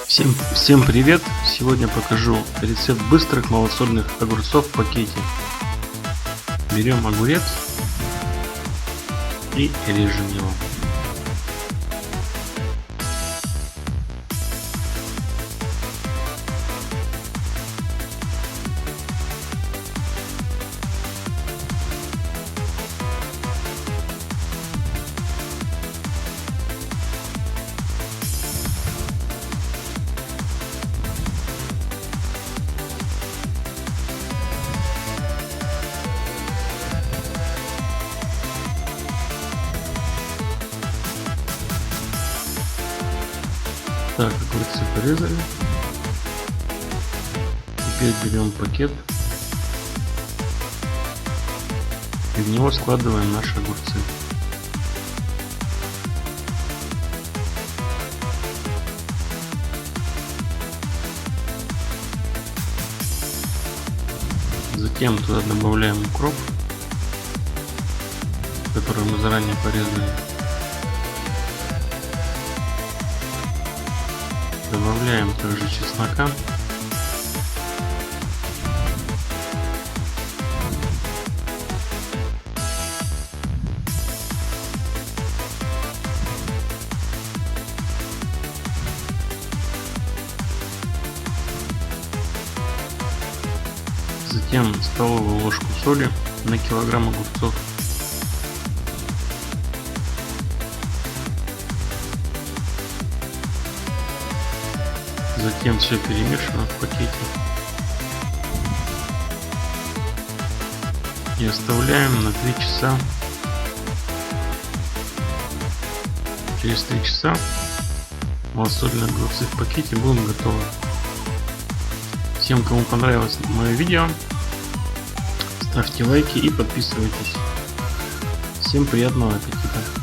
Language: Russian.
Всем привет! Сегодня покажу рецепт быстрых малосольных огурцов в пакете. Берем огурец и режем его. Так, огурцы порезали. Теперь берем пакет и в него складываем наши огурцы. Затем туда добавляем укроп, который мы заранее порезали. Добавляем также чеснока. Затем столовую ложку соли на килограмм огурцов. Затем все перемешиваем в пакете и оставляем на 3 часа. Через 3 часа малосольные огурцы в пакете будут готовы. Всем, кому понравилось мое видео, ставьте лайки и подписывайтесь. Всем приятного аппетита!